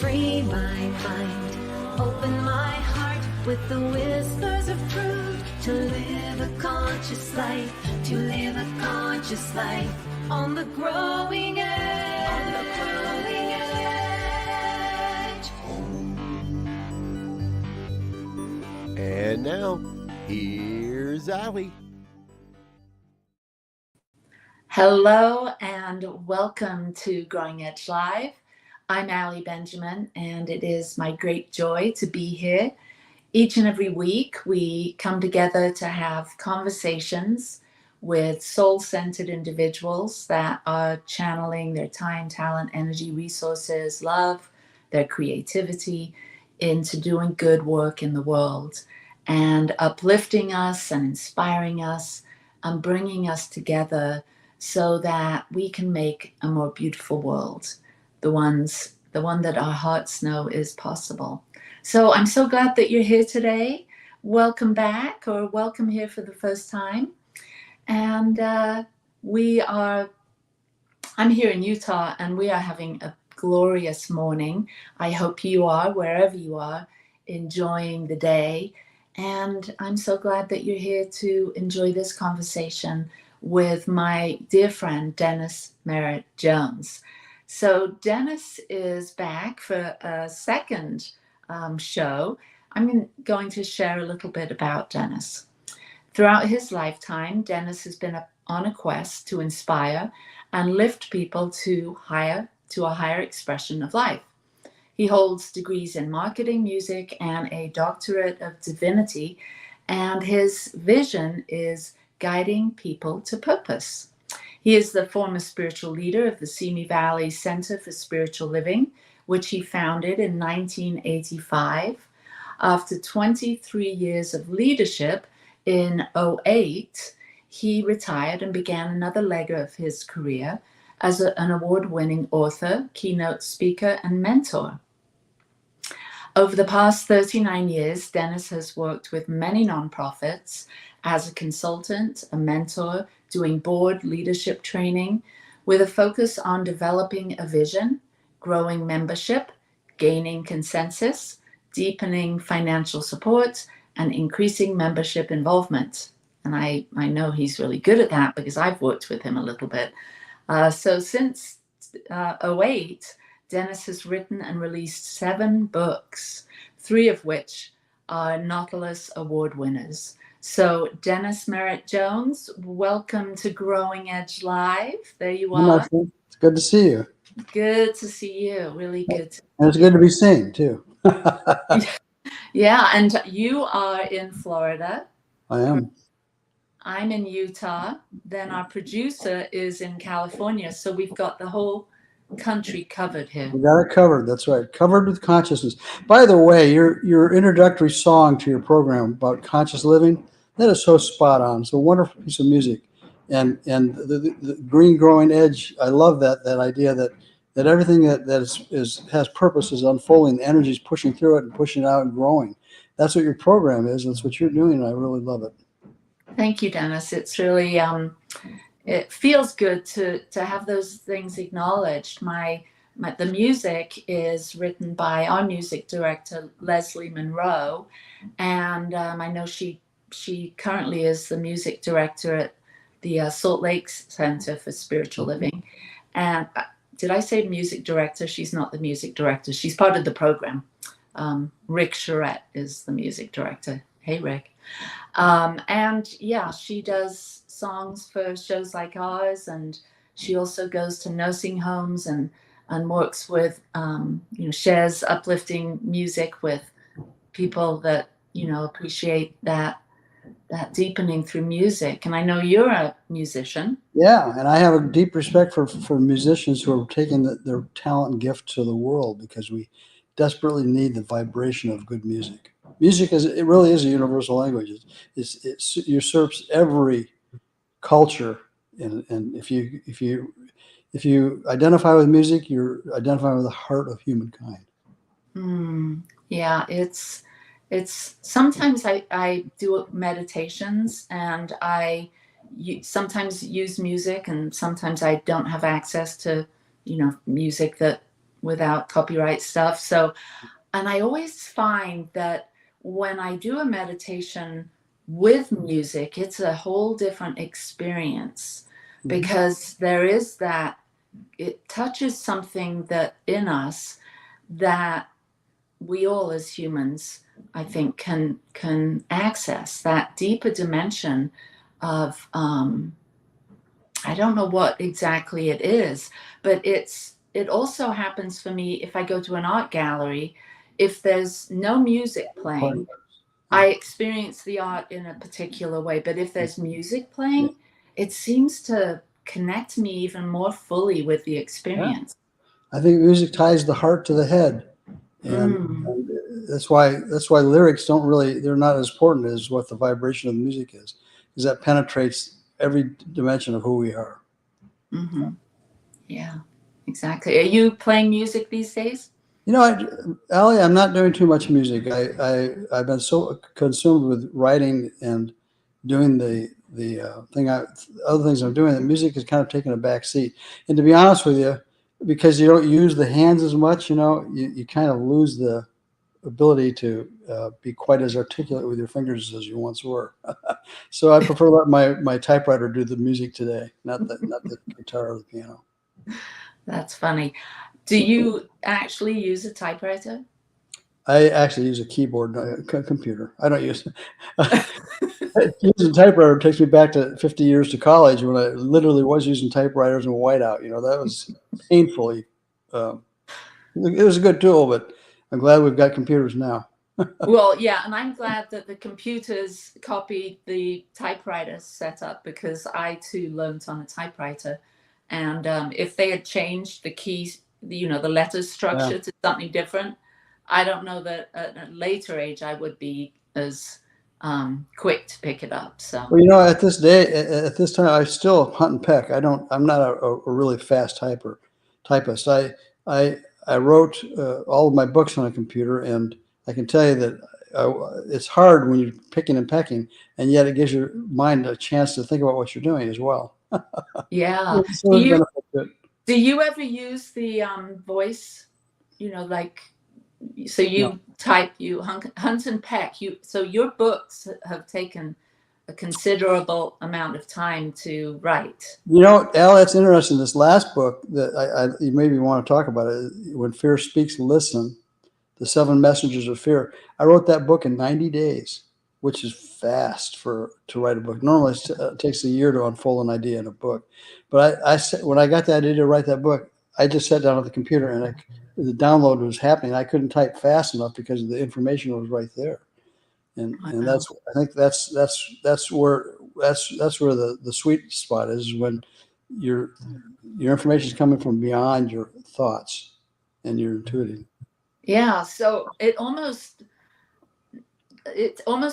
free my mind, open my heart with the whispers of truth, to live a conscious life, to live a conscious life on the growing edge, on the growing edge. And now, here's Allie. Hello and welcome to Growing Edge Live. I'm Allie Benjamin, and it is my great joy to be here. Each and every week, we come together to have conversations with soul-centered individuals that are channeling their time, talent, energy, resources, love, their creativity into doing good work in the world and uplifting us and inspiring us and bringing us together so that we can make a more beautiful world, the one that our hearts know is possible. So I'm so glad that you're here today. Welcome back, or welcome here for the first time. And I'm here in Utah, and we are having a glorious morning. I hope you are, wherever you are, enjoying the day. And I'm so glad that you're here to enjoy this conversation with my dear friend, Dennis Merritt Jones. So Dennis is back for a second show. I'm going to share a little bit about Dennis. Throughout his lifetime, Dennis has been on a quest to inspire and lift people to a higher expression of life. He holds degrees in marketing, music, and a doctorate of divinity, and his vision is guiding people to purpose. He is the former spiritual leader of the Simi Valley Center for Spiritual Living, which he founded in 1985. After 23 years of leadership, in 2008, he retired and began another leg of his career as an award-winning author, keynote speaker, and mentor. Over the past 39 years, Dennis has worked with many nonprofits as a consultant, a mentor, doing board leadership training with a focus on developing a vision, growing membership, gaining consensus, deepening financial support, and increasing membership involvement. And I know he's really good at that because I've worked with him a little bit. So since 2008, Dennis has written and released 7 books, 3 of which are Nautilus Award winners. So Dennis Merritt Jones, welcome to Growing Edge Live. There you are. It's good to see you. Good to see you. Really good. And it's good to be seen too. Yeah, and you are in Florida. I am. I'm in Utah. Then our producer is in California. So we've got the whole country covered here. We got it covered. That's right. Covered with consciousness. By the way, your introductory song to your program about conscious living, that is so spot on. It's a wonderful piece of music. And the green growing edge, I love that idea that everything that has purpose is unfolding. The energy is pushing through it and pushing it out and growing. That's what your program is. That's what you're doing. And I really love it. Thank you, Dennis. It's really it feels good to have those things acknowledged. The music is written by our music director, Leslie Monroe, and I know she currently is the music director at the Salt Lake Center for Spiritual Living. And did I say music director? She's not the music director. She's part of the program. Rick Charette is the music director. Hey, Rick. And yeah, she does songs for shows like ours, and she also goes to nursing homes and works with, shares uplifting music with people that, appreciate that deepening through music. And I know you're a musician. Yeah, and I have a deep respect for musicians who are taking their talent and gift to the world, because we desperately need the vibration of good music. Music really is a universal language. It usurps every culture, and if you identify with music, you're identifying with the heart of humankind. Yeah, it's sometimes I do meditations, and I sometimes use music, and sometimes I don't have access to music that without copyright stuff. So, and I always find that when I do a meditation with music, it's a whole different experience, because there is that, it touches something that in us that we all as humans, I think, can access, that deeper dimension of I don't know what exactly it is, but it also happens for me if I go to an art gallery. If there's no music playing, I experience the art in a particular way. But if there's music playing, it seems to connect me even more fully with the experience. I think music ties the heart to the head, and that's why lyrics don't really, they're not as important as what the vibration of the music is, because that penetrates every dimension of who we are. Mm-hmm. Yeah, exactly. Are you playing music these days? You know, Allie, I'm not doing too much music. I've been so consumed with writing and doing the other things I'm doing, that music has kind of taken a back seat. And to be honest with you, because you don't use the hands as much, you kind of lose the ability to be quite as articulate with your fingers as you once were. So I prefer to let my typewriter do the music today, not the guitar or the piano. That's funny. Do you actually use a typewriter? I actually use a keyboard, not a computer. I don't use using a typewriter takes me back to 50 years to college, when I literally was using typewriters and whiteout. That was painfully. It was a good tool, but I'm glad we've got computers now. Well, yeah, and I'm glad that the computers copied the typewriter setup, because I too learned on a typewriter. And if they had changed the keys, the letter structure to something different, I don't know that at a later age I would be as quick to pick it up. So, Well, at this time, I still hunt and peck. I'm not a really fast typist. I wrote all of my books on a computer, and I can tell you that it's hard when you're picking and pecking, and yet it gives your mind a chance to think about what you're doing as well. yeah. So there's benefit to it. Do you ever use the voice? Like, so you type, you hunt and peck. So your books have taken a considerable amount of time to write. Al, that's interesting. This last book that you maybe want to talk about it, When Fear Speaks, Listen, The 7 Messengers of Fear. I wrote that book in 90 days, which is fast to write a book. Normally it takes a year to unfold an idea in a book. But when I got the idea to write that book, I just sat down at the computer, and the download was happening. I couldn't type fast enough because the information was right there. And I think that's where the sweet spot is, when your information is coming from beyond your thoughts and your intuitive. Yeah. So it almost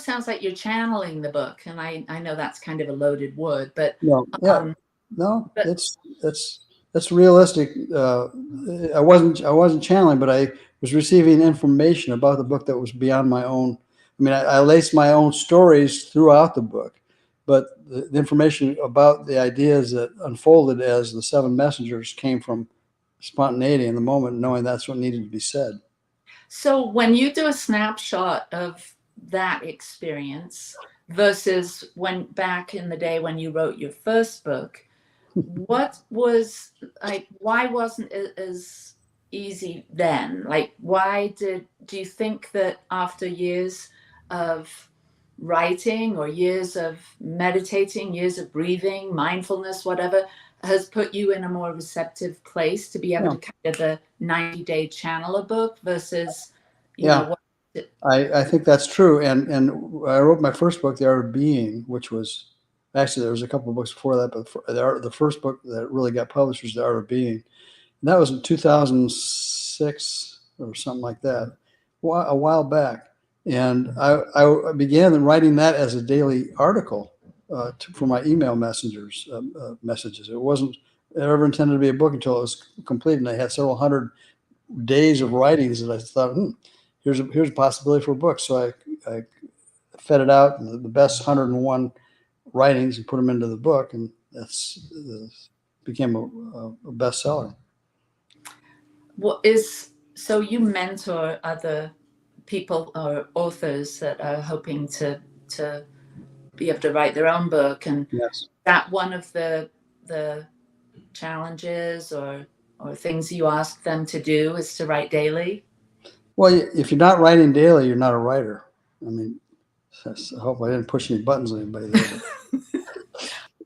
sounds like you're channeling the book, and I know that's kind of a loaded word, but No, yeah, no, but that's realistic. I wasn't channeling, but I was receiving information about the book that was beyond my own. I mean, I laced my own stories throughout the book, but the information about the ideas that unfolded as the 7 messengers came from spontaneity in the moment, knowing that's what needed to be said. So when you do a snapshot of that experience versus when back in the day when you wrote your first book, what was like, why wasn't it as easy then? Like, do you think that after years of writing, or years of meditating, years of breathing, mindfulness, whatever, has put you in a more receptive place to be able to kind of the 90-day channel a book versus, I think that's true. And I wrote my first book, The Art of Being, which was actually, there was a couple of books before that, but the first book that really got published was The Art of Being. And that was in 2006 or something like that, a while back. And I began writing that as a daily article for my email messages. It wasn't ever intended to be a book until it was complete, and I had several hundred days of writings that I thought, here's a possibility for a book. So I fed it out, the best 101 writings, and put them into the book, and that's became a bestseller. So you mentor other people or authors that are hoping to be able to write their own book, and Yes. that one of the challenges or things you ask them to do is to write daily? Well, if you're not writing daily, you're not a writer. I mean, I hope I didn't push any buttons on anybody there. Then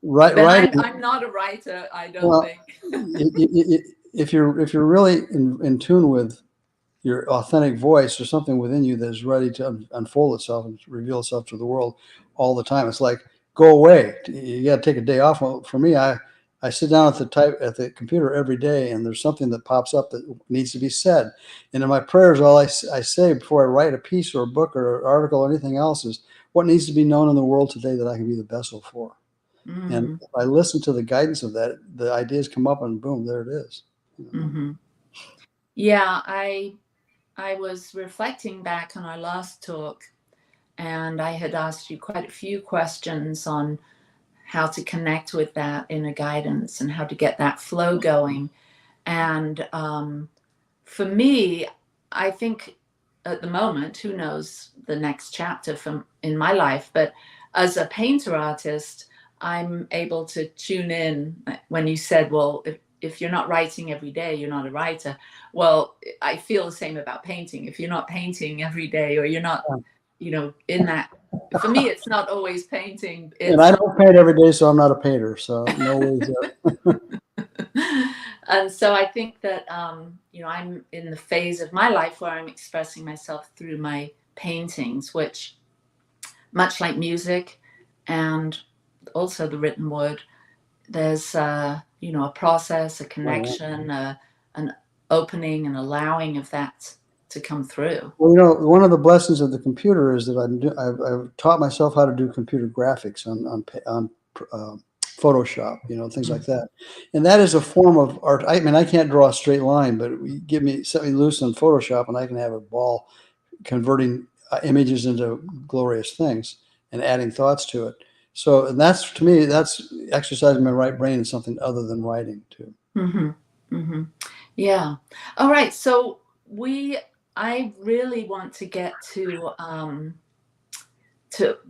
Writing. I'm not a writer, I don't Well, think. if you're really in tune with your authentic voice, or something within you that is ready to unfold itself and reveal itself to the world all the time. It's like, go away. You got to take a day off. Well, for me, I sit down at the computer every day, and there's something that pops up that needs to be said. And in my prayers, all I say before I write a piece or a book or an article or anything else is, what needs to be known in the world today that I can be the vessel for. And if I listen to the guidance of that, the ideas come up, and boom, there it is. Yeah, I was reflecting back on our last talk, and I had asked you quite a few questions on how to connect with that inner guidance and how to get that flow going. And for me, I think at the moment, who knows the next chapter in my life, but as a painter artist, I'm able to tune in. When you said, well, if you're not writing every day, you're not a writer. Well, I feel the same about painting. If you're not painting every day, or you're not, in that, for me, it's not always painting. And I don't paint every day, so I'm not a painter. So no worries there. And so I think that, I'm in the phase of my life where I'm expressing myself through my paintings, which, much like music and also the written word, there's, a process, a connection, an opening and allowing of that to come through. Well, one of the blessings of the computer is that I've taught myself how to do computer graphics on Photoshop, things like that. And that is a form of art. I mean, I can't draw a straight line, but set me loose in Photoshop, and I can have a ball converting images into glorious things and adding thoughts to it. So, and that's, to me, that's exercising my right brain in something other than writing too. Yeah. All right. So I really want to get to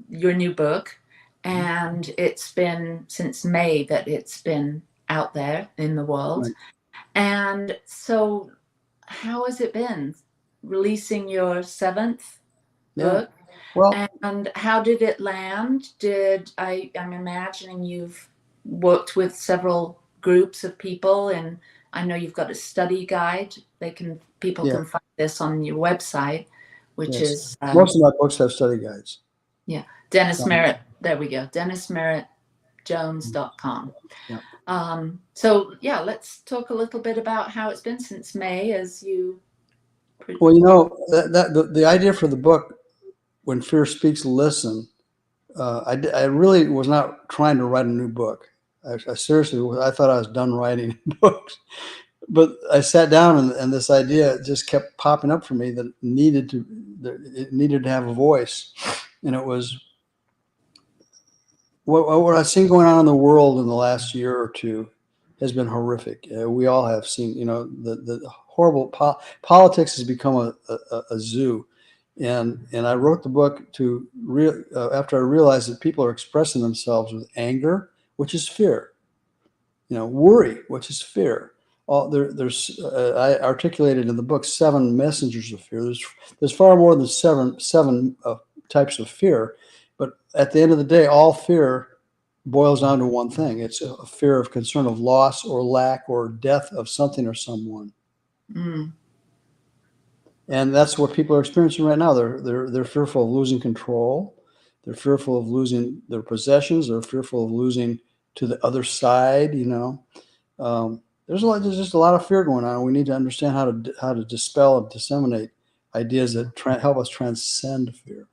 your new book, and it's been since May that it's been out there in the world. Right. And so, how has it been releasing your 7th book? Well, And how did it land? I'm imagining you've worked with several groups of people, and I know you've got a study guide. People can find this on your website, which is most of my books have study guides. Yeah, Dennis Merritt. There we go. DennisMerrittJones.com. Yeah. So let's talk a little bit about how it's been since May as you. Well, the idea for the book, When Fear Speaks, Listen, I really was not trying to write a new book. I seriously, I thought I was done writing books. But I sat down, and this idea just kept popping up for me that it needed to have a voice. And it was what I've seen going on in the world in the last year or two has been horrific. We all have seen, the horrible politics has become a zoo. And I wrote the book after I realized that people are expressing themselves with anger, which is fear, worry, which is fear. I articulated in the book 7 messengers of fear. There's far more than seven types of fear, but at the end of the day, all fear boils down to one thing. It's a fear of concern of loss or lack or death of something or someone. And that's what people are experiencing right now. They're fearful of losing control. They're fearful of losing their possessions. They're fearful of losing to the other side. There's just a lot of fear going on. We need to understand how to dispel and disseminate ideas that help us transcend fear.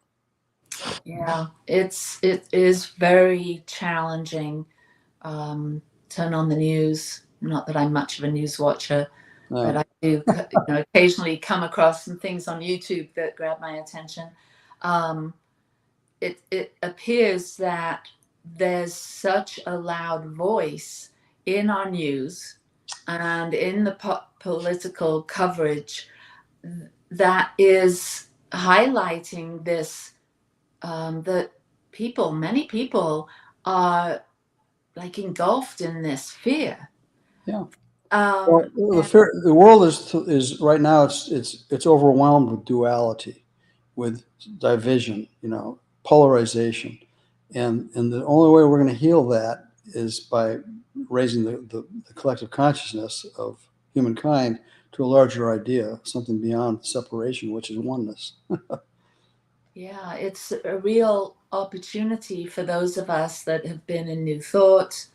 Yeah, it is very challenging. Turn on the news. Not that I'm much of a news watcher, but I do occasionally come across some things on YouTube that grab my attention. It appears that there's such a loud voice in our news and in the political coverage that is highlighting this, that many people are like engulfed in this fear. Yeah. Um, Well, the world is right now. It's overwhelmed with duality, with division, polarization, and the only way we're going to heal that is by raising the collective consciousness of humankind to a larger idea, something beyond separation, which is oneness. yeah, it's a real opportunity for those of us that have been in New Thought,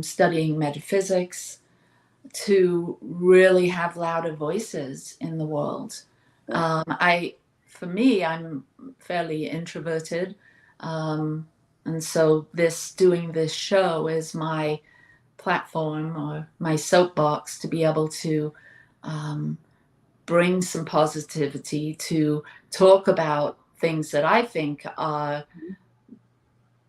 studying metaphysics, to really have louder voices in the world. For me, I'm fairly introverted, and so doing this show is my platform or my soapbox to be able to bring some positivity, to talk about things that I think are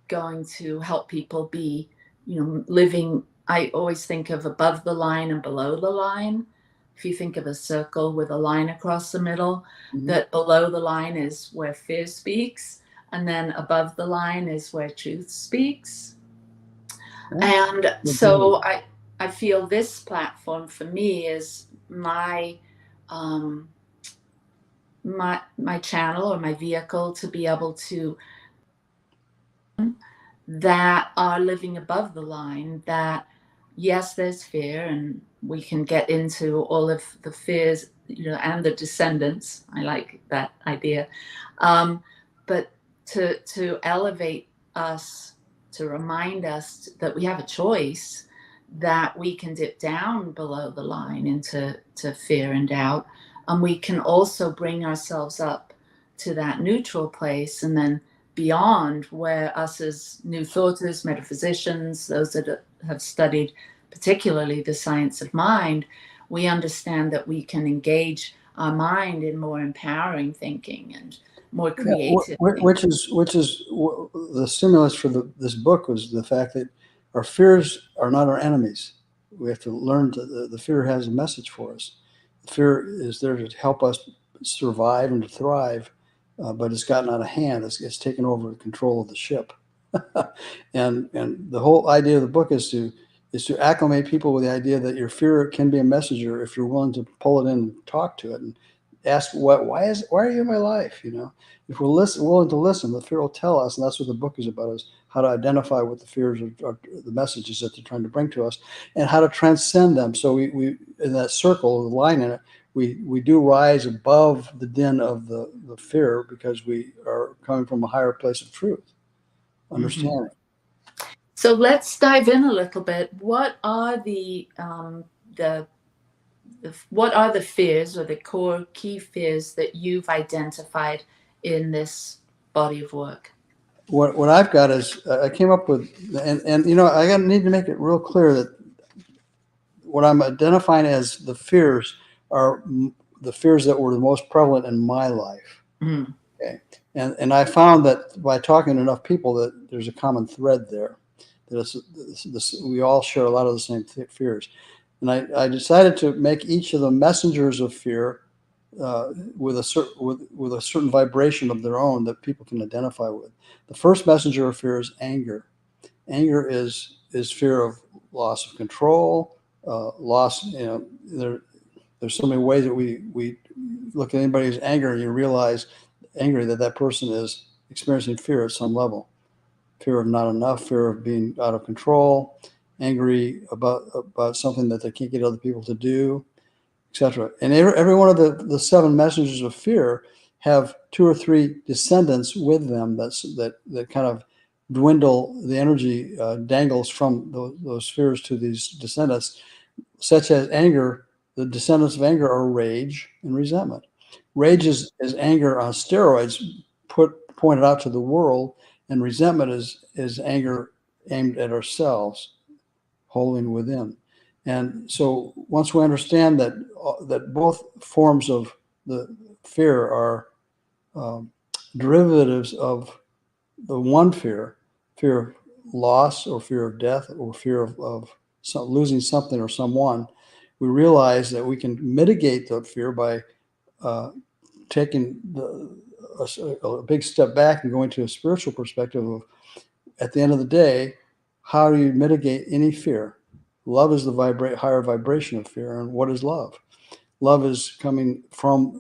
going to help people be, living. I always think of above the line and below the line. If you think of a circle with a line across the middle, that below the line is where fear speaks, and then above the line is where truth speaks. Yeah. And so I feel this platform for me is my my channel or my vehicle to be able to that are living above the line, that yes, there's fear, and we can get into all of the fears, and the descendants. I like that idea. But to elevate us, to remind us that we have a choice, that we can dip down below the line into fear and doubt, and we can also bring ourselves up to that neutral place, and then beyond, where us as New Thoughters, metaphysicians, those that have studied particularly the science of mind, we understand that we can engage our mind in more empowering thinking and more creative thinking. Which is the stimulus for this book was the fact that our fears are not our enemies. We have to learn the fear has a message for us. The fear is there to help us survive and to thrive, but it's gotten out of hand. It's taken over control of the ship. and the whole idea of the book is to acclimate people with the idea that your fear can be a messenger if you're willing to pull it in and talk to it and ask why are you in my life? If we're willing to listen, the fear will tell us, and that's what the book is about: is how to identify what the fears are, the messages that they're trying to bring to us, and how to transcend them. So we in that circle, the line in it, we do rise above the din of the fear because we are coming from a higher place of truth, understanding. So let's dive in a little bit. What are the what are the fears, or the core key fears, that you've identified in this body of work? What I've got is I came up with, and I need to make it real clear that what I'm identifying as the fears are the fears that were the most prevalent in my life. Mm. Okay, and I found that by talking to enough people that there's a common thread there. That we all share a lot of the same fears, and I decided to make each of the messengers of fear with a certain vibration of their own that people can identify with. The first messenger of fear is anger. Anger is fear of loss of control, loss. There's so many ways that we look at anybody who's angry and you realize angry that person is experiencing fear at some level. Fear of not enough, fear of being out of control, angry about something that they can't get other people to do, etc. And every one of the seven messengers of fear have two or three descendants with them that kind of dwindle the energy, dangles from those fears to these descendants, such as anger. The descendants of anger are rage and resentment. Rage is anger on steroids, pointed out to the world, and resentment is anger aimed at ourselves, holding within. And so once we understand that both forms of the fear are derivatives of the one fear of loss or fear of death or fear of losing something or someone, we realize that we can mitigate the fear by taking a big step back and going to a spiritual perspective of, at the end of the day, how do you mitigate any fear? Love is the higher vibration of fear. And what is love? Love is coming from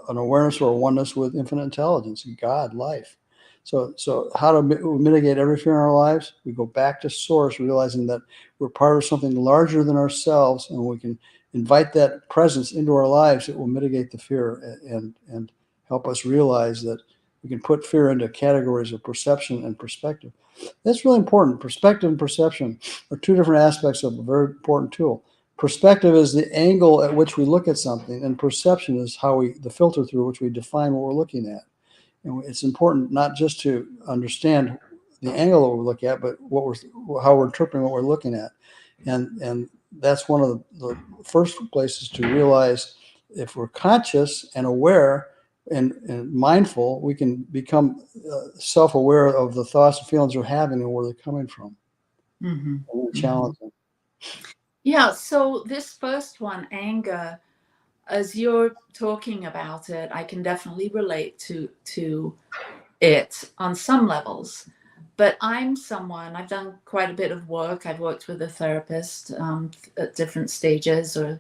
an awareness or a oneness with infinite intelligence, God, life. So how to mitigate every fear in our lives? We go back to source, realizing that we're part of something larger than ourselves, and we can invite that presence into our lives. It will mitigate the fear and help us realize that we can put fear into categories of perception and perspective. That's really important. Perspective and perception are two different aspects of a very important tool. Perspective is the angle at which we look at something, and perception is the filter through which we define what we're looking at. And it's important not just to understand the angle that we look at, but how we're interpreting what we're looking at. And that's one of the first places to realize, if we're conscious and aware and mindful, we can become self-aware of the thoughts and feelings we're having and where they're coming from. Mm-hmm. Challenging. Yeah, so this first one, anger, as you're talking about it, I can definitely relate to it on some levels. But I've done quite a bit of work. I've worked with a therapist at different stages, or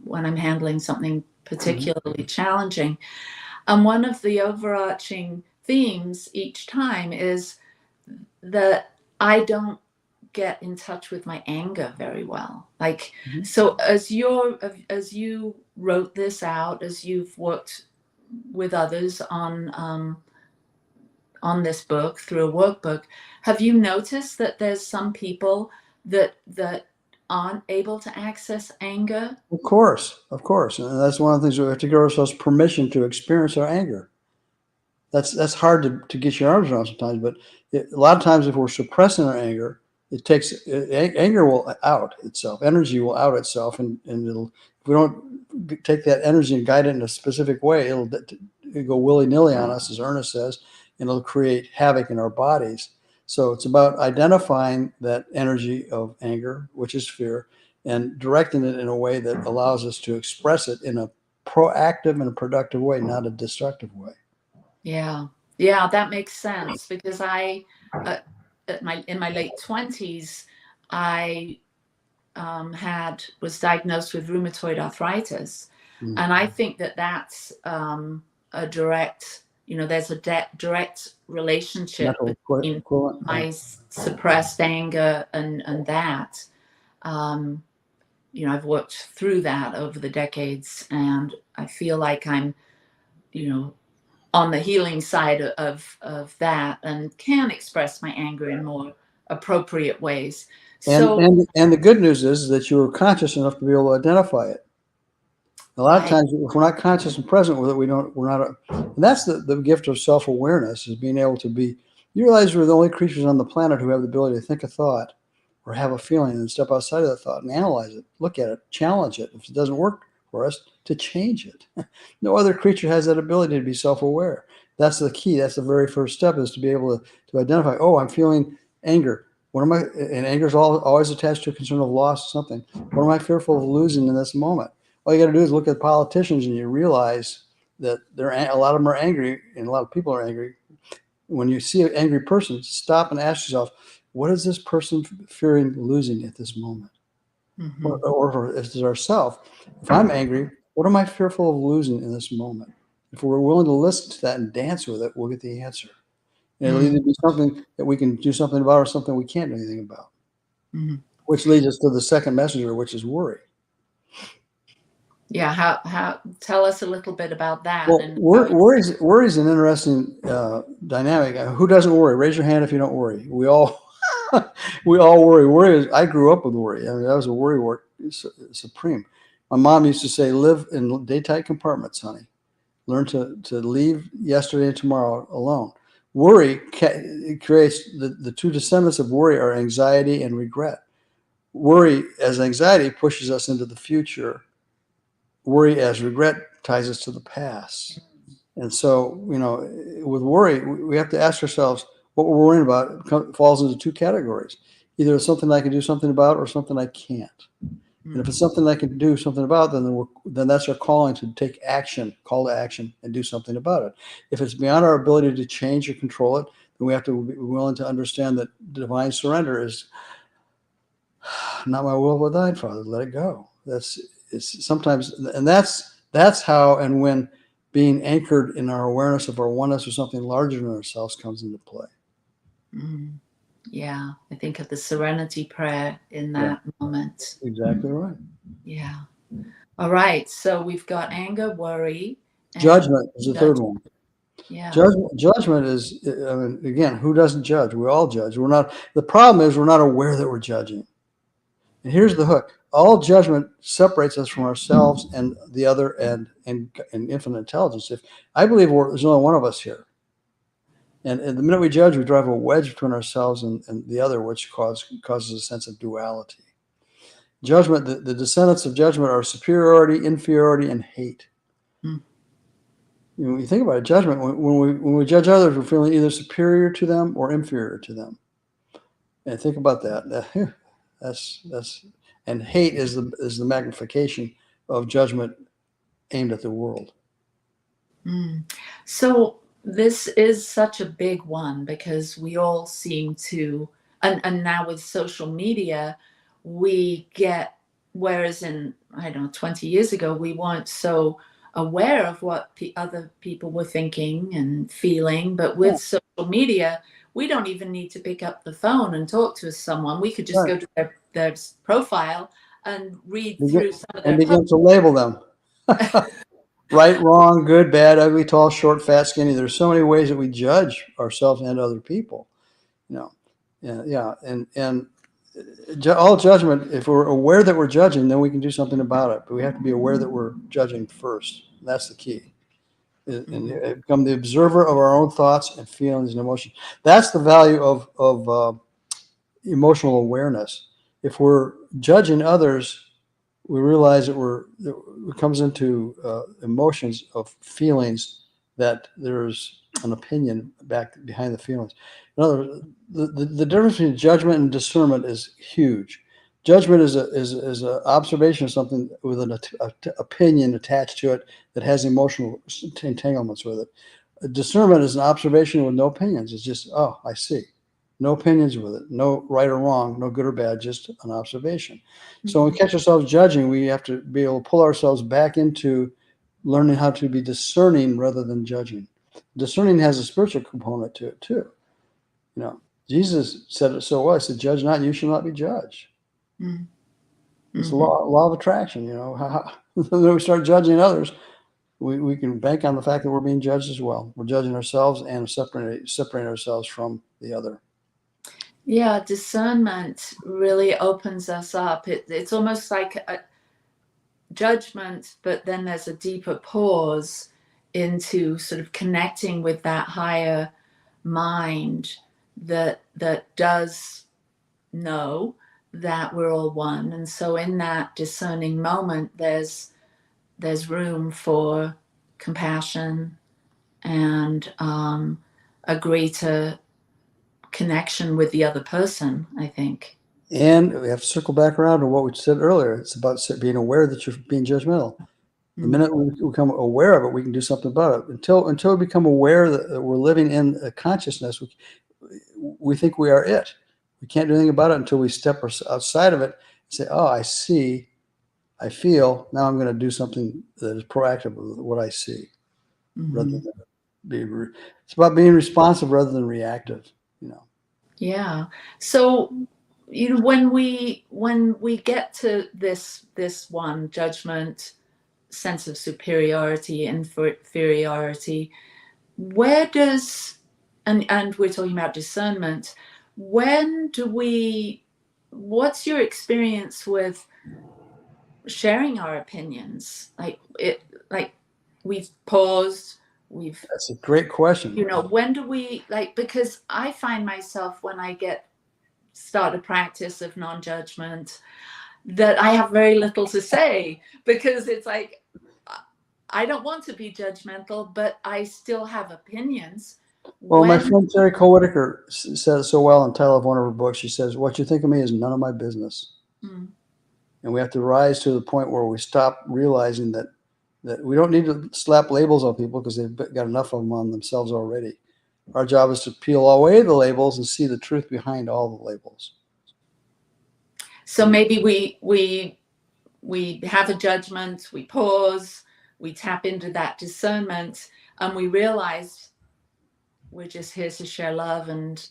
when I'm handling something particularly challenging. And one of the overarching themes each time is that I don't get in touch with my anger very well. Like, so as you wrote this out, as you've worked with others on this book through a workbook, have you noticed that there's some people that aren't able to access anger? Of course. And that's one of the things, we have to give ourselves permission to experience our anger. That's hard to get your arms around sometimes, but a lot of times if we're suppressing our anger, anger will out itself. Energy will out itself, and if we don't take that energy and guide it in a specific way, it'll go willy-nilly on us, as Ernest says, and it'll create havoc in our bodies. So it's about identifying that energy of anger, which is fear, and directing it in a way that allows us to express it in a proactive and a productive way, not a destructive way. Yeah, that makes sense, because I, in my late 20s, I was diagnosed with rheumatoid arthritis, and I think that a direct, there's a direct relationship between my suppressed anger and that. I've worked through that over the decades, and I feel like I'm, on the healing side of that, and can express my anger in more appropriate ways. And the good news is that you're conscious enough to be able to identify it. A lot of times, if we're not conscious and present with it, and that's the gift of self-awareness, is being able to you realize we're the only creatures on the planet who have the ability to think a thought or have a feeling and step outside of that thought and analyze it, look at it, challenge it. If it doesn't work for us, to change it. No other creature has that ability to be self-aware. That's the key. That's the very first step, is to be able to identify, oh, I'm feeling anger. And anger is always attached to a concern of loss or something. What am I fearful of losing in this moment? All you got to do is look at politicians, and you realize that a lot of them are angry, and a lot of people are angry. When you see an angry person, stop and ask yourself, what is this person fearing losing at this moment? Or if it's ourselves, if I'm angry, what am I fearful of losing in this moment? If we're willing to listen to that and dance with it, we'll get the answer. And it'll either be something that we can do something about, or something we can't do anything about. Which leads us to the second messenger, which is worry. Yeah, how tell us a little bit about that. Well, worry is an interesting dynamic. Who doesn't worry? Raise your hand if you don't worry. We all worry. I grew up with worry. I mean, that was a worry word supreme. My mom used to say, live in day-tight compartments, honey. Learn to leave yesterday and tomorrow alone. Worry creates the two descendants of worry are anxiety and regret. Worry as anxiety pushes us into the future. Worry as regret ties us to the past. And so, with worry, we have to ask ourselves what we're worrying about. It falls into two categories. Either it's something I can do something about or something I can't. And if it's something I can do something about, then that's our calling to take action, call to action, and do something about it. If it's beyond our ability to change or control it, then we have to be willing to understand that divine surrender is not my will but thine, Father. Let it go. It's sometimes, and that's how and when being anchored in our awareness of our oneness or something larger than ourselves comes into play. Yeah, I think of the serenity prayer in that moment. Exactly right. Yeah. All right. So we've got anger, worry, and Judgment is the third one. Yeah. Judgment is, I mean, again, who doesn't judge? We all judge. The problem is we're not aware that we're judging. And here's the hook. All judgment separates us from ourselves and the other and infinite intelligence. If I believe there's only one of us here. And the minute we judge, we drive a wedge between ourselves and the other, which causes a sense of duality. Judgment, the descendants of judgment are superiority, inferiority, and hate. When you think about it, judgment, when we judge others, we're feeling either superior to them or inferior to them. And think about that. And hate is the magnification of judgment aimed at the world. So this is such a big one because we all seem to, and now with social media, we get, whereas in, I don't know, 20 years ago, we weren't so aware of what other people were thinking and feeling. But with social media, we don't even need to pick up the phone and talk to someone. We could just go to their profile and read through some of their and begin to label them. Right, wrong, good, bad, ugly, tall, short, fat, skinny. There's so many ways that we judge ourselves and other people. And all judgment, if we're aware that we're judging, then we can do something about it. But we have to be aware that we're judging first. That's the key. And become the observer of our own thoughts and feelings and emotions. That's the value of emotional awareness. If we're judging others, we realize that it comes into emotions of feelings that there's an opinion behind the feelings. In other words, the difference between judgment and discernment is huge. Judgment is an observation of something with an opinion attached to it that has emotional entanglements with it. Discernment is an observation with no opinions. It's just, oh, I see. No opinions with it. No right or wrong, no good or bad, just an observation. So when we catch ourselves judging, we have to be able to pull ourselves back into learning how to be discerning rather than judging. Discerning has a spiritual component to it too. Jesus said it so well. He said, "Judge not, and you shall not be judged." It's a law of attraction. When we start judging others, we can bank on the fact that we're being judged as well. We're judging ourselves and separating ourselves from the other. Yeah, discernment really opens us up. It's almost like a judgment, but then there's a deeper pause into sort of connecting with that higher mind that does know that we're all one. And so in that discerning moment, there's room for compassion and a greater connection with the other person, I think. And we have to circle back around to what we said earlier. It's about being aware that you're being judgmental. The minute we become aware of it, we can do something about it. Until we become aware that we're living in a consciousness, we think we are it. We can't do anything about it until we step outside of it and say, oh, I see, I feel, now I'm going to do something that is proactive with what I see. Rather than it's about being responsive rather than reactive. Yeah. So when we get to this one judgment, sense of superiority, inferiority, where does and we're talking about discernment, what's your experience with sharing our opinions? Like we've paused, that's a great question. When do we, because I find myself when I start a practice of non-judgment that I have very little to say, because it's like I don't want to be judgmental, but I still have opinions. Well, my when friend Terry Whitaker said it so well in the title of one of her books. She says, "What you think of me is none of my business." Mm, And we have to rise to the point where we stop realizing that we don't need to slap labels on people because they've got enough of them on themselves already. Our job is to peel away the labels and see the truth behind all the labels. so maybe we have a judgment, we pause, we tap into that discernment, and we realize we're just here to share love and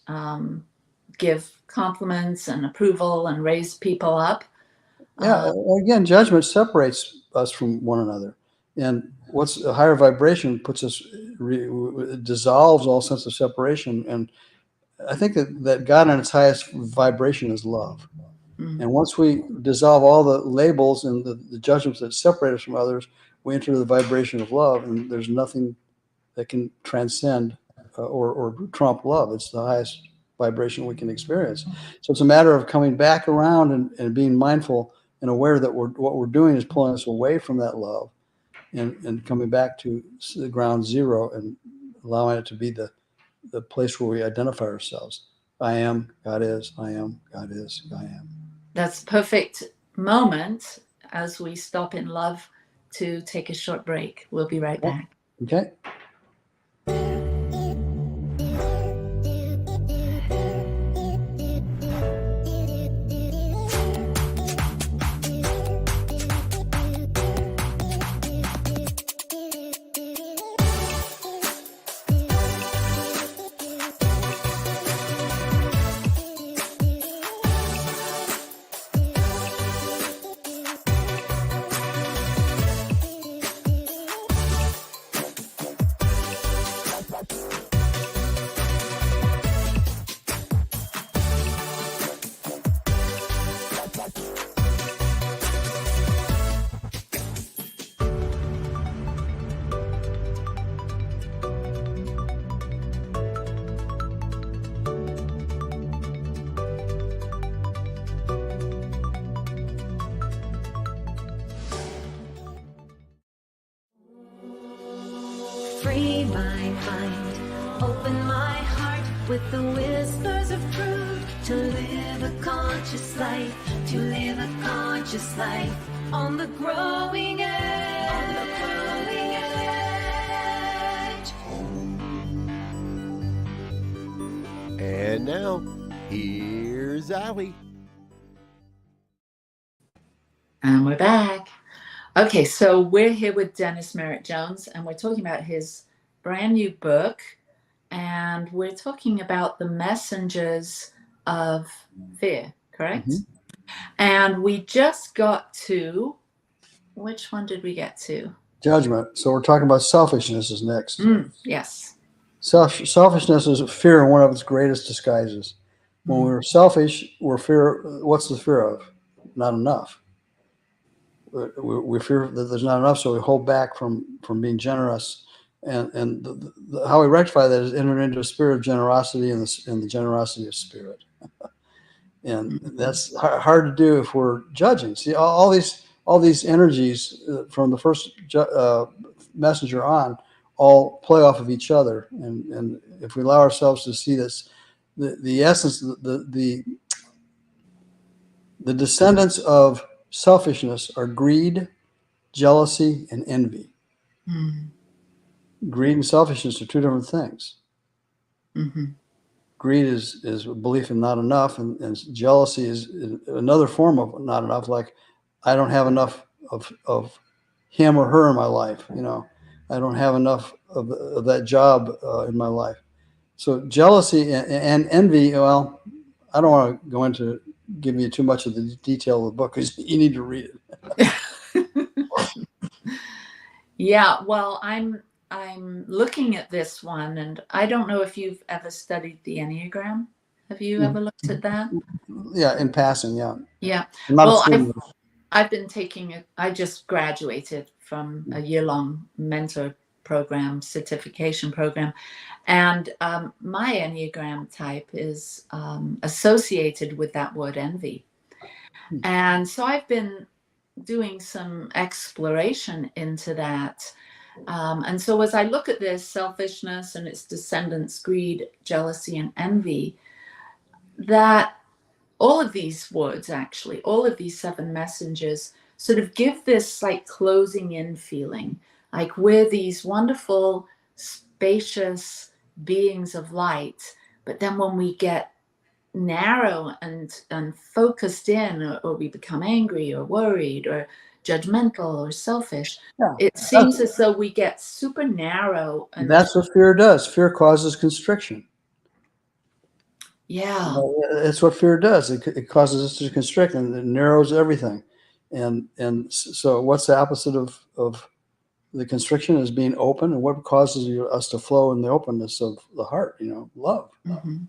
give compliments and approval and raise people up. Yeah, again, judgment separates us from one another. And what's a higher vibration puts us, dissolves all sense of separation. And I think that God in its highest vibration is love. Mm. And once we dissolve all the labels and the judgments that separate us from others, we enter the vibration of love, and there's nothing that can transcend or trump love. It's the highest vibration we can experience. So it's a matter of coming back around and being mindful and aware that what we're doing is pulling us away from that love and coming back to the ground zero and allowing it to be the place where we identify ourselves. I am, God is, I am, God is, I am. That's a perfect moment as we stop in love to take a short break. We'll be right back. Okay. Free my mind, open my heart with the whispers of truth. To live a conscious life, to live a conscious life on the growing edge. On the growing edge. And now, here's Allie. And we're back. Okay, so we're here with Dennis Merritt Jones, and we're talking about his brand new book, and we're talking about the messengers of fear, correct? Mhm. And we just got to, which one did we get to? Judgment. So we're talking about selfishness is next. Yes. Selfishness is fear in one of its greatest disguises. When we're selfish, we're fear. What's the fear of? Not enough. We fear that there's not enough, so we hold back from being generous. And how we rectify that is enter into a spirit of generosity and the generosity of spirit. And that's hard to do if we're judging. See, all these energies from the first messenger on all play off of each other. And if we allow ourselves to see this, the essence, the descendants of selfishness are greed, jealousy, and envy. Mm. Greed and selfishness are two different things. Mm-hmm. Greed is a belief in not enough, and jealousy is another form of not enough. Like, I don't have enough of him or her in my life. You know, I don't have enough of that job in my life. So jealousy and envy. Well, I don't want to go into giving you too much of the detail of the book because you need to read it. Yeah, well, I'm looking at this one, and I don't know if you've ever studied the Enneagram. Have you ever looked at that? Yeah, in passing, yeah. Yeah. I'm not a Well, student. I've been taking I just graduated from a year-long mentor program, certification program, and my Enneagram type is associated with that word envy. And so I've been doing some exploration into that. And so as I look at this selfishness and its descendants, greed, jealousy, and envy, that all of these words, actually, all of these 7 messengers sort of give this like closing in feeling, like we're these wonderful, spacious beings of light. But then when we get narrow and focused in, or we become angry or worried or judgmental or selfish, Yeah. it seems as though we get super narrow. And That's what fear does. Fear causes constriction. yeah. It's what fear does. It causes us to constrict, and it narrows everything. And so what's the opposite of the constriction is being open, and what causes us to flow in the openness of the heart, love. Mm-hmm.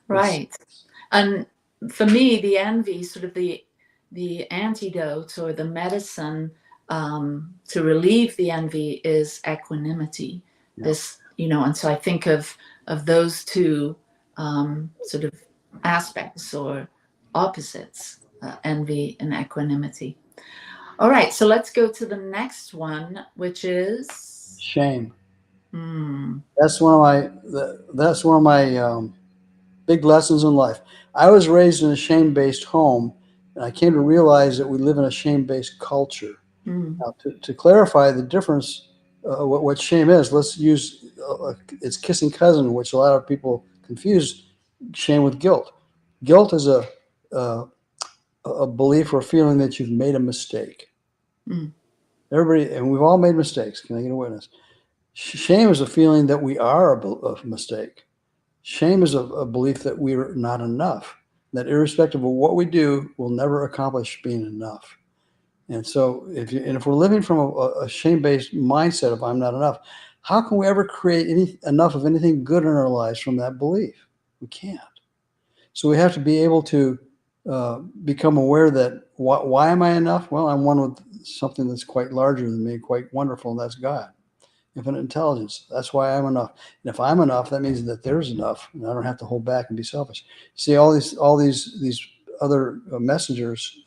Right. And for me, the envy, sort of the antidote or the medicine to relieve the envy is equanimity. Yeah. This, and so I think of those two sort of aspects or opposites, envy and equanimity. All right, so let's go to the next one, which is Shame. hmm. That's one of my big lessons in life. I was raised in a shame-based home, and I came to realize that we live in a shame-based culture. Now, to clarify the difference, what shame is, let's use its kissing cousin, which a lot of people confuse shame with guilt. Guilt is a belief or feeling that you've made a mistake. Everybody, and we've all made mistakes. Can I get a witness? Shame is a feeling that we are a mistake. Shame is a belief that we're not enough, that irrespective of what we do, we'll never accomplish being enough. And so if we're living from a shame-based mindset of I'm not enough, how can we ever create enough of anything good in our lives from that belief? We can't. So we have to be able to become aware that why am I enough? Well, I'm one with something that's quite larger than me, quite wonderful, and that's God. Infinite intelligence. That's why I'm enough. And if I'm enough, that means that there's enough, and I don't have to hold back and be selfish. See, all these other messengers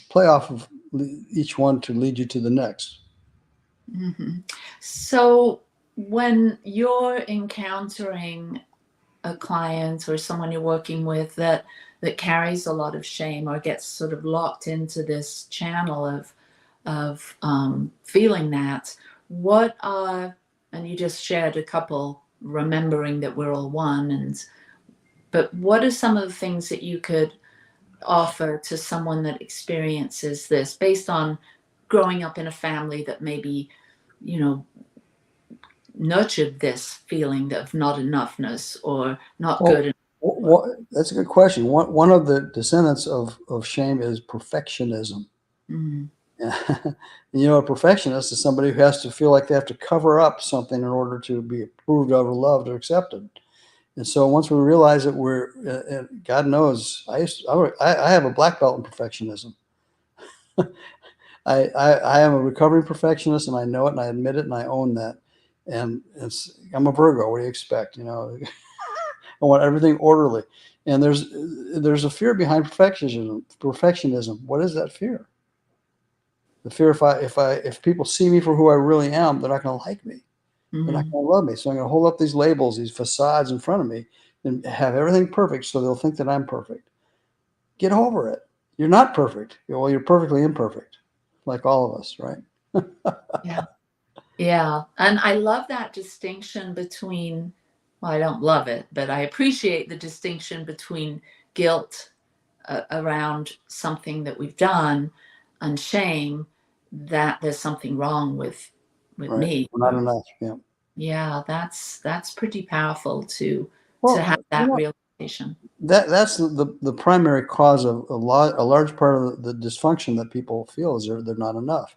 play off of each one to lead you to the next. Mm-hmm. So when you're encountering a client or someone you're working with that carries a lot of shame or gets sort of locked into this channel of feeling that, what are, and you just shared a couple, remembering that we're all one, but what are some of the things that you could offer to someone that experiences this based on growing up in a family that maybe, nurtured this feeling of not enoughness or not good enough? That's a good question. One of the descendants of shame is perfectionism. Mm-hmm. A perfectionist is somebody who has to feel like they have to cover up something in order to be approved of or loved or accepted. And so once we realize that God knows, I have a black belt in perfectionism. I am a recovering perfectionist, and I know it, and I admit it, and I own that. And I'm a Virgo. What do you expect? I want everything orderly. And there's a fear behind perfectionism. What is that fear? The fear if people see me for who I really am, they're not going to like me. Mm-hmm. They're not going to love me. So I'm going to hold up these labels, these facades in front of me, and have everything perfect so they'll think that I'm perfect. Get over it. You're not perfect. Well, you're perfectly imperfect, like all of us, right? Yeah. Yeah. And I love that distinction between, well, I don't love it, but I appreciate the distinction between guilt around something that we've done and shame that there's something wrong with Right. me. We're not enough. Yeah. Yeah, that's pretty powerful to Well, have that realization. that's the primary cause of a large part of the dysfunction that people feel is they're not enough.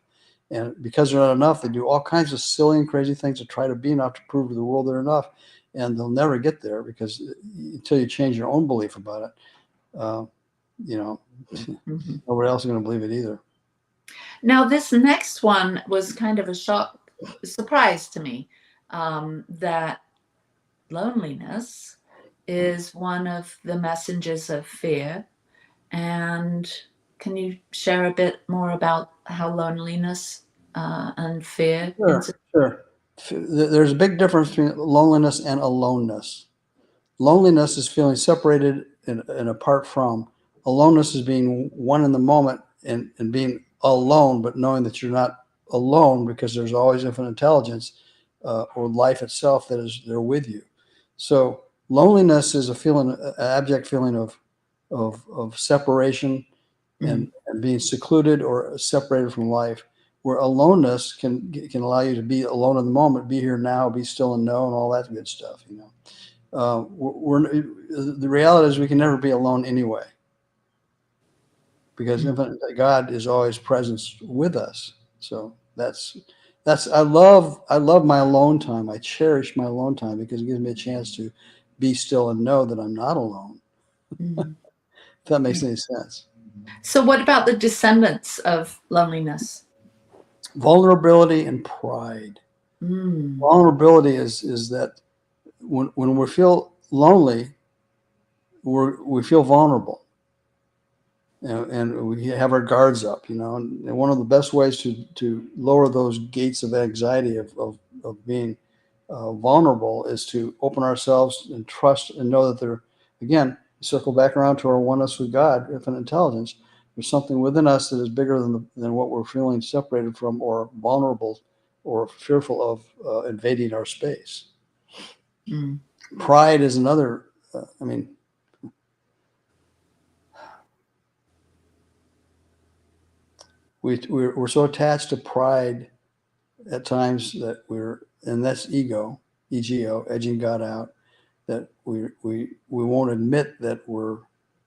And because they're not enough, they do all kinds of silly and crazy things to try to be enough to prove to the world they're enough. And they'll never get there because until you change your own belief about it, Mm-hmm. nobody else is going to believe it either. Now, this next one was kind of a surprise to me, that loneliness is one of the messengers of fear. And can you share a bit more about how loneliness and fear. Sure. There's a big difference between loneliness and aloneness. Loneliness is feeling separated and apart from. Aloneness is being one in the moment and being alone, but knowing that you're not alone because there's always infinite intelligence or life itself that is there with you. So loneliness is a feeling, an abject feeling of separation and being secluded or separated from life. Where aloneness can allow you to be alone in the moment, be here now, be still and know, and all that good stuff. The reality is we can never be alone anyway, because infinite God is always present with us. So that's I love my alone time. I cherish my alone time because it gives me a chance to be still and know that I'm not alone. If that makes any sense. So what about the descendants of loneliness? Vulnerability and pride. Vulnerability is that when we feel lonely, we feel vulnerable, and we have our guards up, and one of the best ways to lower those gates of anxiety of being vulnerable is to open ourselves and trust and know that again, circle back around to our oneness with God, infinite intelligence. There's something within us that is bigger than what we're feeling separated from or vulnerable or fearful of invading our space. Pride is another, we're so attached to pride at times that and that's ego, edging God out, that we won't admit that we're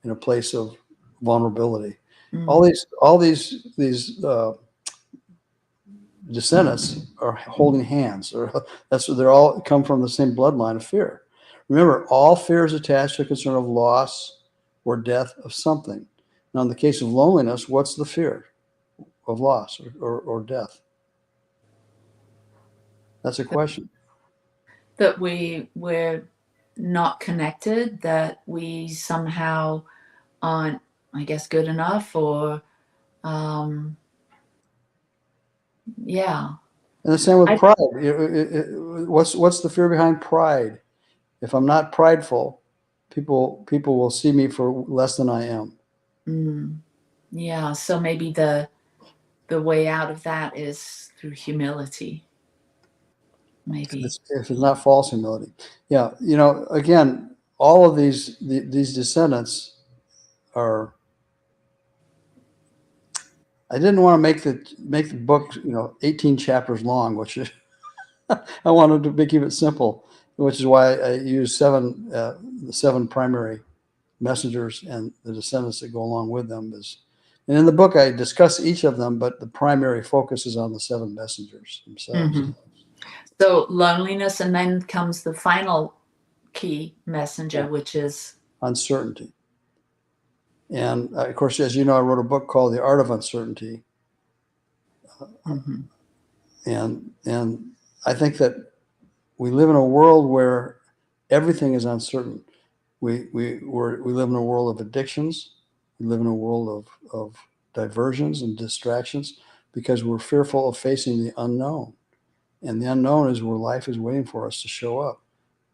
in a place of vulnerability. All these descendants are holding hands, or they're all come from the same bloodline of fear. Remember, all fear is attached to a concern of loss or death of something. Now, in the case of loneliness, what's the fear of loss or death? That's a question. That we're not connected, that we somehow aren't, I guess, good enough, or yeah. And the same with pride. What's the fear behind pride? If I'm not prideful, people will see me for less than I am. Yeah. So maybe the way out of that is through humility. Maybe if it's not false humility. Yeah. Again, all of these descendants are. I didn't want to make the book 18 chapters long, which is I wanted to keep it simple, which is why I use the seven primary messengers and the descendants that go along with them. And in the book I discuss each of them, but the primary focus is on the seven messengers themselves. So loneliness, and then comes the final key messenger, which is uncertainty. And of course, as you know, I wrote a book called The Art of Uncertainty. And I think that we live in a world where everything is uncertain. We live in a world of addictions. We live in a world of diversions and distractions because we're fearful of facing the unknown. And the unknown is where life is waiting for us to show up.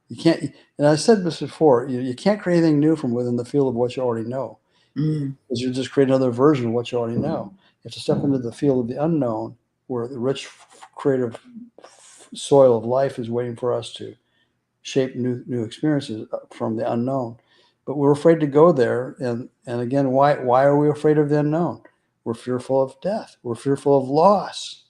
You can't, and I said this before, you can't create anything new from within the field of what you already know. Because you just create another version of what you already know. You have to step into the field of the unknown, where the rich creative soil of life is waiting for us to shape new experiences from the unknown. But we're afraid to go there. And again, why are we afraid of the unknown? We're fearful of death. We're fearful of loss.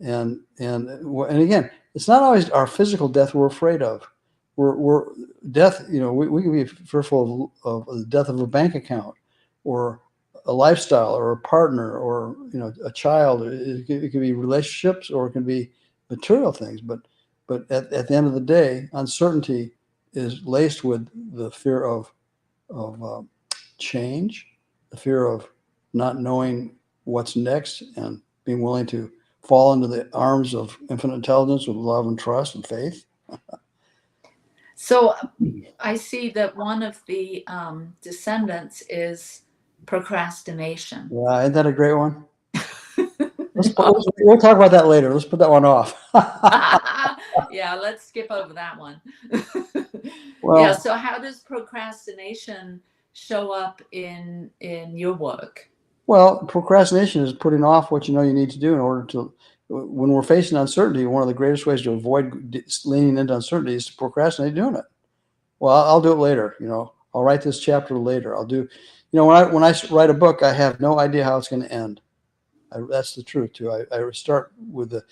And again, it's not always our physical death we're afraid of. We're death. We can be fearful of the death of a bank account, or a lifestyle, or a partner, or a child. It can be relationships, or it can be material things. But at the end of the day, uncertainty is laced with the fear of change, the fear of not knowing what's next, and being willing to fall into the arms of infinite intelligence with love and trust and faith. So I see that one of the descendants is procrastination. Yeah, isn't that a great one? We'll talk about that later. Let's put that one off. Yeah, let's skip over that one. Well, yeah. So how does procrastination show up in your work? Well, procrastination is putting off what you know you need to do in order to, when we're facing uncertainty, one of the greatest ways to avoid leaning into uncertainty is to procrastinate doing it. Well, I'll do it later. I'll write this chapter later. I'll do, when I write a book, I have no idea how it's going to end. That's the truth too. I start with the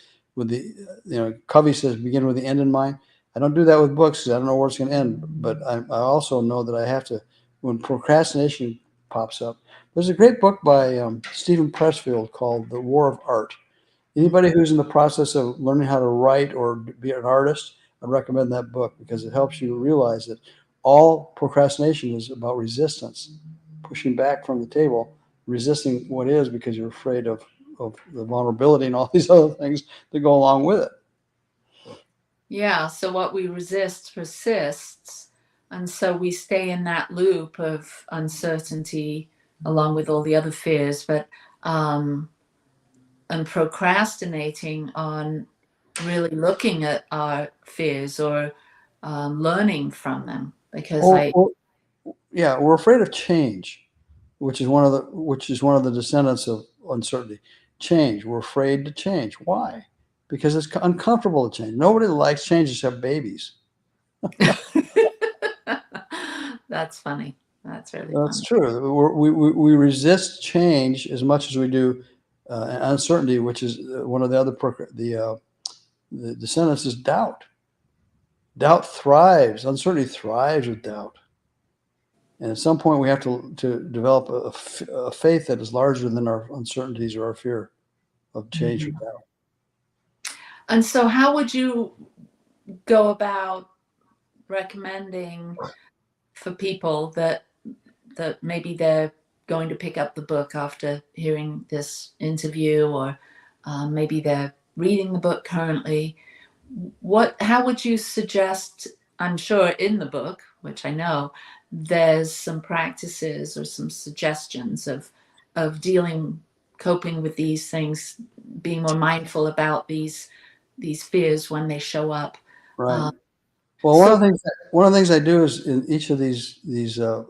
Covey says begin with the end in mind. I don't do that with books because I don't know where it's going to end. But I also know that I have to, when procrastination pops up. There's a great book by Stephen Pressfield called The War of Art. Anybody who's in the process of learning how to write or be an artist, I recommend that book because it helps you realize that all procrastination is about resistance, pushing back from the table, resisting what is because you're afraid of the vulnerability and all these other things that go along with it. Yeah. So what we resist persists. And so we stay in that loop of uncertainty along with all the other fears, but and procrastinating on really looking at our fears or learning from them because we're afraid of change, which is one of the descendants of uncertainty. Change. We're afraid to change. Why? Because it's uncomfortable to change. Nobody likes change except babies. That's funny. That's really That's funny. true. We resist change as much as we do uncertainty, which is one of the other the descendants is doubt. Doubt thrives. Uncertainty thrives with doubt. And at some point, we have to develop a faith that is larger than our uncertainties or our fear of change or doubt. And so, how would you go about recommending for people that maybe they're going to pick up the book after hearing this interview, or maybe they're reading the book currently? How would you suggest? I'm sure in the book, which I know, there's some practices or some suggestions of coping with these things, being more mindful about these fears when they show up. Right. Well, one of the things I do is in each of these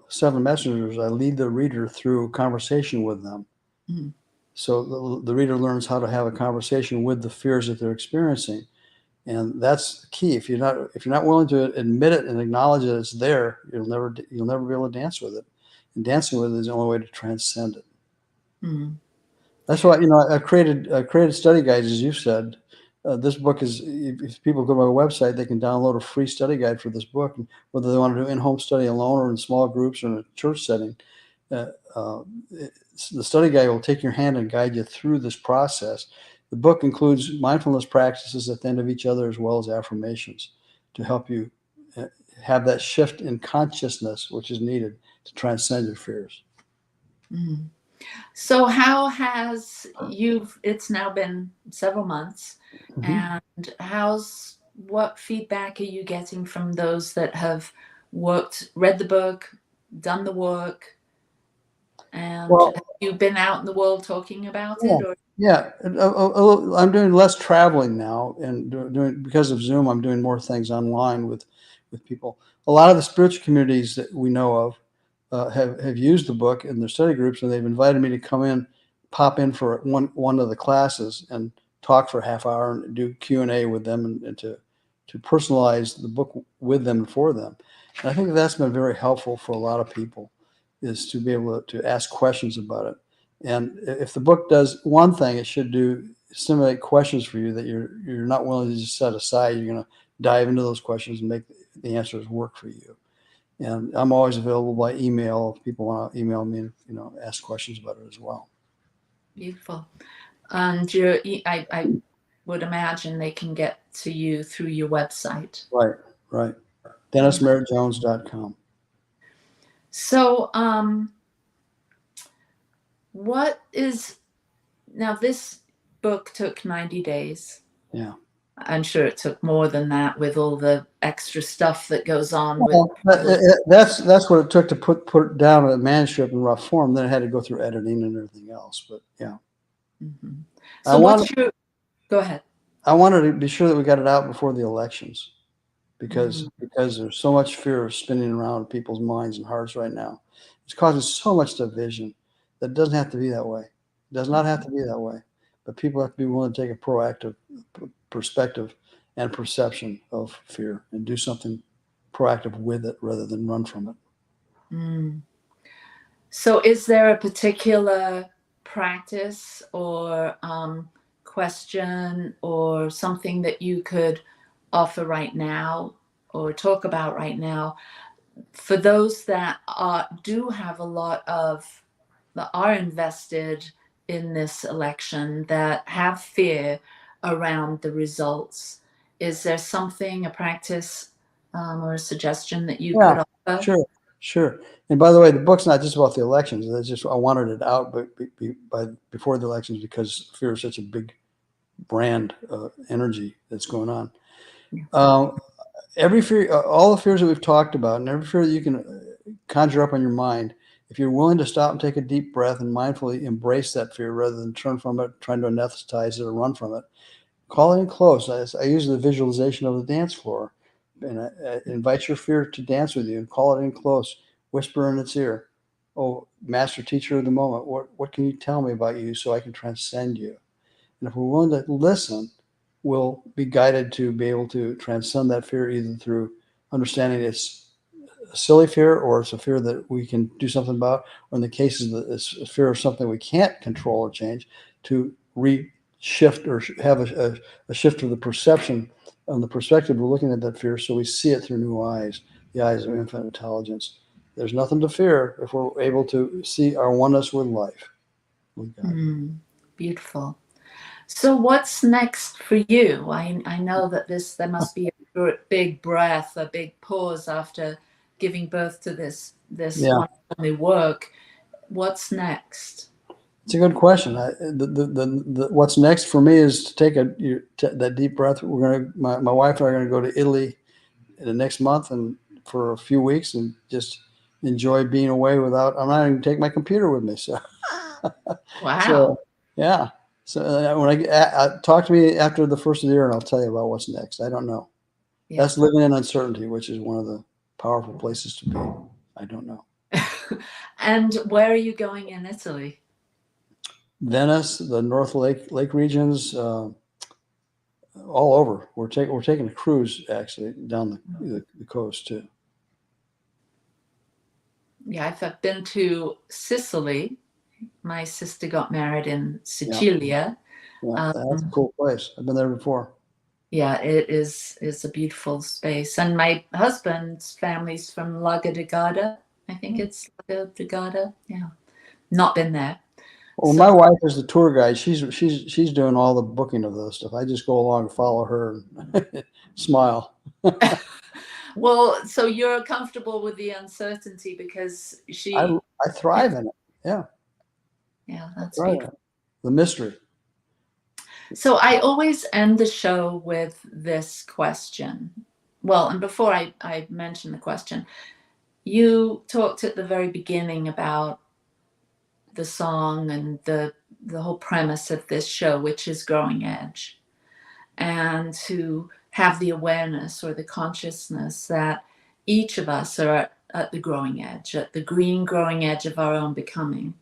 7 messengers, I lead the reader through a conversation with them. Mm-hmm. So the reader learns how to have a conversation with the fears that they're experiencing, and that's the key. If you're not willing to admit it and acknowledge that it's there, you'll never be able to dance with it. And dancing with it is the only way to transcend it. Mm-hmm. That's why I created study guides, as you said. This book is, if people go to my website, they can download a free study guide for this book, and whether they want to do in-home study alone or in small groups or in a church setting. The study guide will take your hand and guide you through this process. The book includes mindfulness practices at the end of each other, as well as affirmations to help you have that shift in consciousness, which is needed to transcend your fears. Mm-hmm. So how it's now been several months, and what feedback are you getting from those that have read the book, done the work, and have you been out in the world talking about it? Or? Yeah, I'm doing less traveling now, and because of Zoom, I'm doing more things online with people. A lot of the spiritual communities that we know of have used the book in their study groups, and they've invited me to pop in for one of the classes and talk for a half hour and do Q&A with them and to personalize the book with them and for them. And I think that's been very helpful for a lot of people, is to be able to ask questions about it. And if the book does one thing, it should stimulate questions for you that you're not willing to just set aside. You're going to dive into those questions and make the answers work for you. And I'm always available by email if people want to email me and ask questions about it as well. Beautiful. And I would imagine they can get to you through your website. Right. DennisMerrittJones.com. So, now this book took 90 days. Yeah. I'm sure it took more than that with all the extra stuff that goes on. That's what it took to put it down in a manuscript in rough form. Then it had to go through editing and everything else. But yeah. Mm-hmm. I So want go ahead. I wanted to be sure that we got it out before the elections, Mm. because there's so much fear spinning around people's minds and hearts right now. It's causing so much division that it doesn't have to be that way. It does not have to be that way. But people have to be willing to take a proactive perspective and perception of fear and do something proactive with it rather than run from it. Mm. So is there a particular practice or question or something that you could offer right now or talk about right now for those that do have a lot of, that are invested in this election, that have fear around the results? Is there something, a practice or a suggestion that you Yeah, could offer? sure. And by the way, the book's not just about the elections. It's just I wanted it out before the elections because fear is such a big brand energy that's going on. Every fear, all the fears that we've talked about, and every fear that you can conjure up on your mind, if you're willing to stop and take a deep breath and mindfully embrace that fear rather than turn from it, trying to anesthetize it or run from it, call it in close. I use the visualization of the dance floor, and I invite your fear to dance with you and call it in close. Whisper in its ear, "Oh, master teacher of the moment, what can you tell me about you so I can transcend you?" And if we're willing to listen, we'll be guided to be able to transcend that fear either through understanding it's a silly fear or it's a fear that we can do something about, or in the cases that it's a fear of something we can't control or change, to shift or have a shift of the perception on the perspective we're looking at that fear so we see it through new eyes, the eyes of infinite intelligence. There's nothing to fear if we're able to see our oneness with life, with God. Beautiful. So what's next for you? I know that there must be a big breath, a big pause after giving birth to this Yeah. wonderful work. What's next? It's a good question. What's next for me is to take that deep breath. My wife and I are going to go to Italy in the next month and for a few weeks and just enjoy being away without. I'm not even going to take my computer with me. So, Wow. Yeah. So when I talk to me after the first of the year, and I'll tell you about what's next. I don't know. Yeah. That's living in uncertainty, which is one of the powerful places to be. I don't know. And where are you going in Italy? Venice, the North Lake regions, all over. We're taking a cruise actually down the coast too. Yeah, I've been to Sicily. My sister got married in Sicilia. Yeah, that's a cool place. I've been there before. Yeah, it's a beautiful space. And my husband's family's from Lago di Garda. I think it's Lago di Garda. Yeah. Not been there. Well, my wife is the tour guide. She's doing all the booking of those stuff. I just go along and follow her and smile. Well, so you're comfortable with the uncertainty because I thrive in it. Yeah. Yeah, that's Right. beautiful. The mystery. So I always end the show with this question. Well, and before I mention the question, you talked at the very beginning about the song and the whole premise of this show, which is growing edge, and to have the awareness or the consciousness that each of us are at the growing edge, at the green growing edge of our own becoming,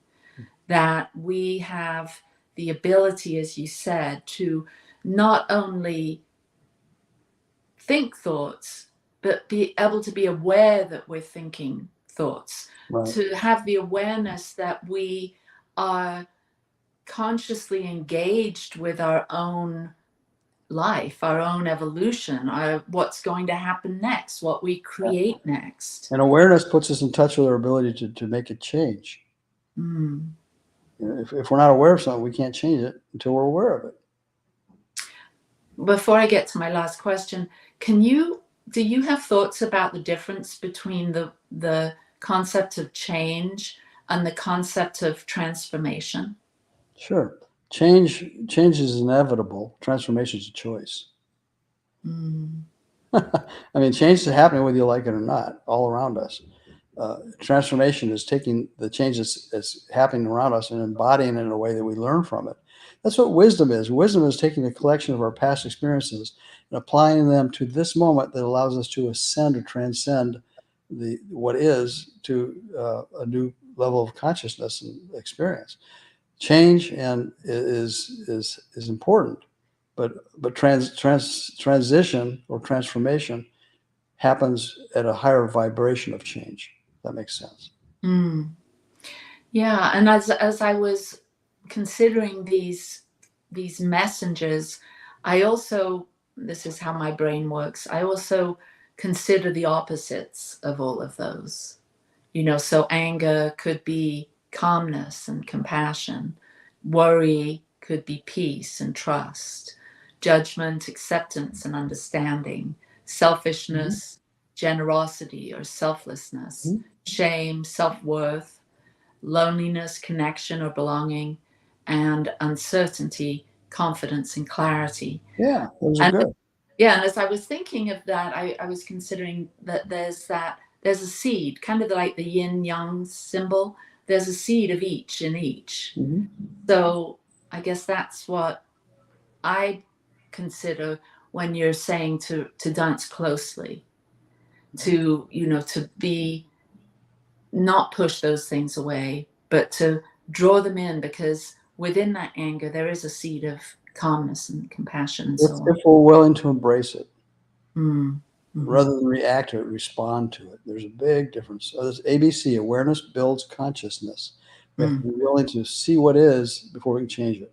that we have the ability, as you said, to not only think thoughts, but be able to be aware that we're thinking thoughts, Right. to have the awareness that we are consciously engaged with our own life, our own evolution, what's going to happen next, what we create next. And awareness puts us in touch with our ability to make a change. Mm. If we're not aware of something, we can't change it until we're aware of it. Before I get to my last question, do you have thoughts about the difference between the concept of change and the concept of transformation? Sure. Change is inevitable. Transformation is a choice. Mm. I mean, change is happening whether you like it or not, all around us. Transformation is taking the changes that's happening around us and embodying it in a way that we learn from it. That's what wisdom is. Wisdom is taking a collection of our past experiences and applying them to this moment that allows us to ascend or transcend what is to a new level of consciousness and experience. Change and is important, but transition or transformation happens at a higher vibration of change. That makes sense. Mm. Yeah, and as I was considering these messengers, I also, this is how my brain works, I also consider the opposites of all of those. So anger could be calmness and compassion. Worry could be peace and trust. Judgment, acceptance and understanding. Selfishness, generosity or selflessness. Shame, self-worth. Loneliness, connection or belonging. And uncertainty, confidence and clarity. Yeah, those are good. Yeah, and as I was thinking of that, I was considering that there's a seed, kind of like the yin yang symbol. There's a seed of each in each. So I guess that's what I consider when you're saying to dance closely, to be, not push those things away, but to draw them in, because within that anger there is a seed of calmness and compassion and so on. If we're willing to embrace it. Rather than react to it, respond to it. There's a big difference. So this ABC, awareness builds consciousness. We have to be willing to see what is before we can change it.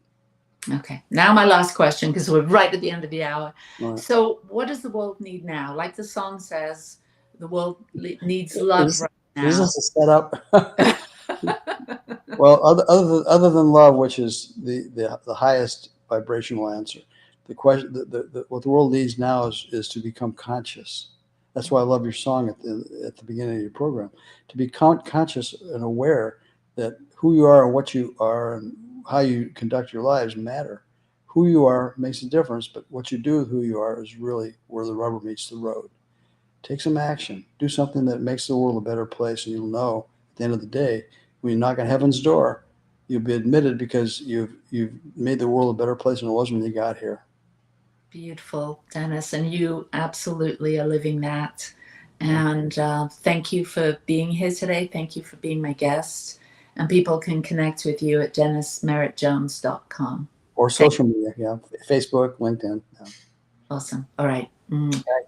Okay. Now my last question, because we're right at the end of the hour. Right. So what does the world need now? Like the song says, the world needs love right now. Is this a setup? Well, other than love, which is the highest vibrational answer, the question, what the world needs now is to become conscious. That's why I love your song at the beginning of your program. To be conscious and aware that who you are and what you are and how you conduct your lives matter. Who you are makes a difference, but what you do with who you are is really where the rubber meets the road. Take some action. Do something that makes the world a better place, and you'll know at the end of the day, when you knock on heaven's door, you'll be admitted because you've made the world a better place than it was when you got here. Beautiful, Dennis, and you absolutely are living that. And thank you for being here today. Thank you for being my guest. And people can connect with you at dennismerrittjones.com. Or social media, yeah. Facebook, LinkedIn. Yeah. Awesome. All right.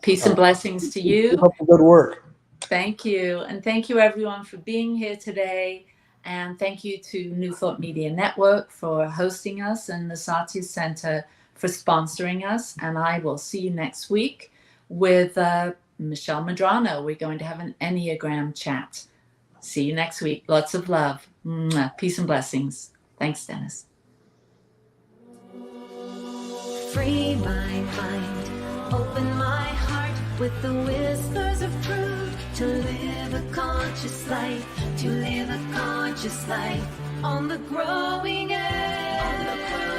Peace and blessings to you. Keep up the good work. Thank you. And thank you, everyone, for being here today. And thank you to New Thought Media Network for hosting us and the Satya Center for sponsoring us. And I will see you next week with Michelle Madrano. We're going to have an Enneagram chat. See you next week. Lots of love. Peace and blessings. Thanks, Dennis. Free my mind, open my heart with the whispers of truth. To live a conscious life, to live a conscious life on the growing edge.